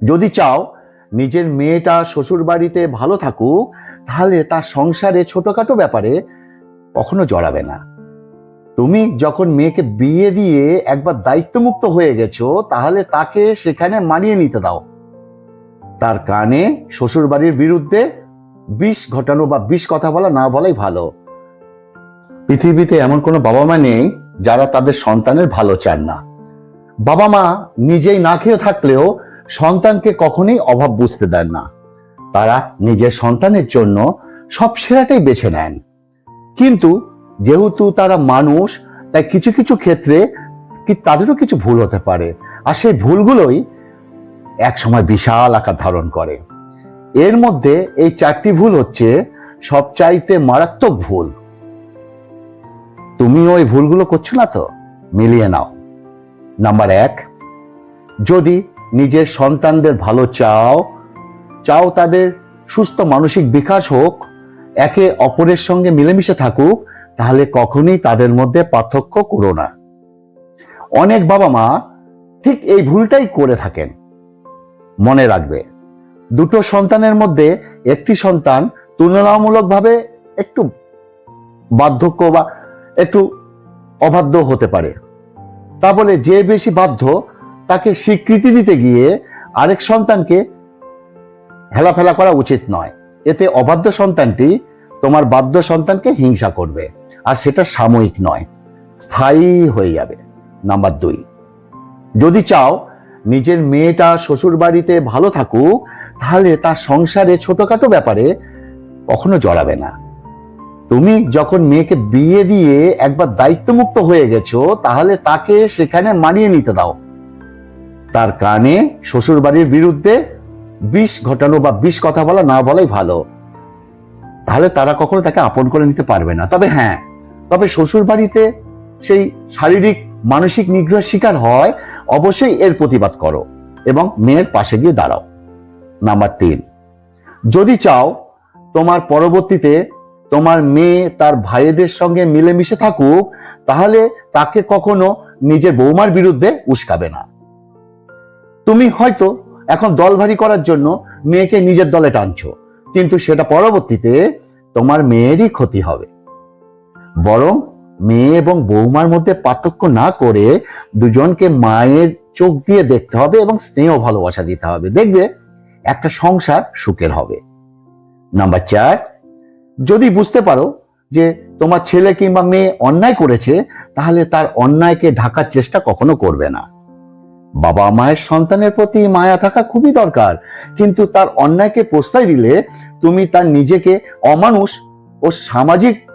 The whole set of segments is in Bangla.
যদি চাও নিজের মেয়েটা শ্বশুর বাড়িতে ভালো থাকুক, তাহলে তার সংসারে ছোটখাটো ব্যাপারে কখনো জড়াবে না। তুমি যখন মেয়েকে বিয়ে দিয়ে একবার দায়িত্বমুক্ত হয়ে গেছো, তাহলে তাকে সেখানে মানিয়ে নিতে দাও। তার কানে শ্বশুর বাড়ির বিরুদ্ধে বিষ ঘটানো বা বিষ কথা বলা না বলাই ভালো। পৃথিবীতে এমন কোনো বাবা মা নেই যারা তাদের সন্তানের ভালো চান না। বাবা মা নিজেই না খেয়ে থাকলেও সন্তানকে কখনোই অভাব বুঝতে দেন না। তারা নিজের সন্তানের জন্য সব সেরাটাই বেছে নেন। কিন্তু যেহেতু তারা মানুষ, তাই কিছু কিছু ক্ষেত্রে তাদেরও কিছু ভুল হতে পারে, আর সেই ভুলগুলোই এক সময় বিশাল আকার ধারণ করে। এর মধ্যে এই 4টি ভুল হচ্ছে সবচাইতে মারাত্মক ভুল। তুমি ওই ভুলগুলো করছো না তো? মিলিয়ে নাও। নাম্বার 1, যদি নিজের সন্তানদের ভালো চাও তাদের সুস্থ মানসিক বিকাশ হোক, একে অপরের সঙ্গে মিলেমিশে থাকুক, তাহলে কখনোই তাদের মধ্যে পার্থক্য করো না। অনেক বাবা মা ঠিক এই ভুলটাই করে থাকেন। মনে রাখবে, দুটো সন্তানের মধ্যে একটি সন্তান তুলনামূলকভাবে একটু বার্ধক্য বা একটু অবাধ্য হতে পারে। তা বলে যে বেশি বাধ্য তাকে স্বীকৃতি দিতে গিয়ে আরেক সন্তানকে হেলাফেলা করা উচিত নয়। এতে অবাধ্য সন্তানটি তোমার বাধ্য সন্তানকে হিংসা করবে, আর সেটা সাময়িক নয়, স্থায়ী হয়ে যাবে। নাম্বার 2, যদি চাও নিজের মেয়েটা শ্বশুর বাড়িতে ভালো থাকুক, তাহলে তার সংসারে ছোটখাটো ব্যাপারে কখনো জড়াবে না। তুমি যখন মেয়েকে বিয়ে দিয়ে একবার দায়িত্বমুক্ত হয়ে গেছো, তাহলে তাকে সেখানে মানিয়ে নিতে দাও। তার কানে শ্বশুর বাড়ির বিরুদ্ধে বিষ ঘটানো বা বিষ কথা বলা না বলাই ভালো। তাহলে তারা কখনো তাকে আপন করে নিতে পারবে না। তবে শ্বশুর বাড়িতে সেই শারীরিক মানসিক নিগ্রহের শিকার হয়, অবশ্যই এর প্রতিবাদ করো এবং মেয়ের পাশে গিয়ে দাঁড়াও। নাম্বার 3, যদি চাও তোমার পরবর্তীতে তোমার মেয়ে তার ভাইদের সঙ্গে মিলেমিশে থাকুক, তাহলে তাকে কখনো নিজের বৌমার বিরুদ্ধে উস্কাবে না। তুমি হয়তো এখন দল ভারী করার জন্য মেয়েকে নিজের দলে টানছো, কিন্তু সেটা পরবর্তীতে তোমার মেয়েরই ক্ষতি হবে। বরং মেয়ে এবং বৌমার মধ্যে পার্থক্য না করে দুজনকে মায়ের চোখ দিয়ে দেখতে হবে এবং স্নেহ ভালোবাসা দিতে হবে। দেখবে একটা সংসার সুখের হবে। নাম্বার 4, যদি বুঝতে পারো যে তোমার ছেলে কিংবা মেয়ে অন্যায় করেছে, তাহলে তার অন্যায়কে ঢাকার চেষ্টা কখনো করবে না। বাবা মায়ের সন্তানের প্রতি মায়া থাকা খুবই দরকার, কিন্তু তার অন্যায়কে প্রশ্রয় দিলে তুমি তার নিজেকে অমানুষ ও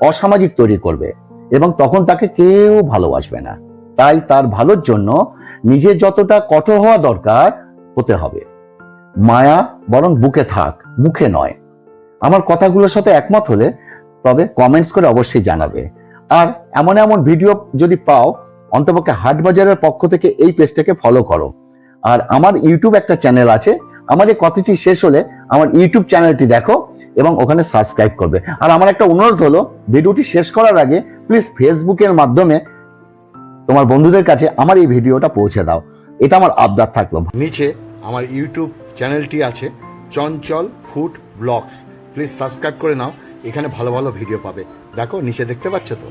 অসামাজিক তৈরি করবে, এবং তখন তাকে কেউ ভালোবাসবে না। তাই তার ভালোর জন্য নিজে যতটা কঠোর হওয়া দরকার হতে হবে। মায়া বরং বুকে থাক, মুখে নয়। আমার কথাগুলোর সাথে একমত হলে তবে কমেন্টস করে অবশ্যই জানাবে। আর এমন এমন ভিডিও যদি পাও, অন্তপক্ষে হাটবাজারের পক্ষ থেকে এই পেজটাকে ফলো করো। আর আমার ইউটিউব একটা চ্যানেল আছে, আমার এই কথাটি শেষ হলে আমার ইউটিউব চ্যানেলটি দেখো এবং ওখানে সাবস্ক্রাইব করবে। আর আমার একটা অনুরোধ হলো, ভিডিওটি শেষ করার আগে প্লিজ ফেসবুকের মাধ্যমে তোমার বন্ধুদের কাছে আমার এই ভিডিওটা পৌঁছে দাও। এটা আমার আবদার থাকলো। নিচে আমার ইউটিউব চ্যানেলটি আছে, চঞ্চল ফুড ব্লগস। প্লিজ সাবস্ক্রাইব করে নাও, এখানে ভালো ভালো ভিডিও পাবে। দেখো, নিচে দেখতে পাচ্ছ তো।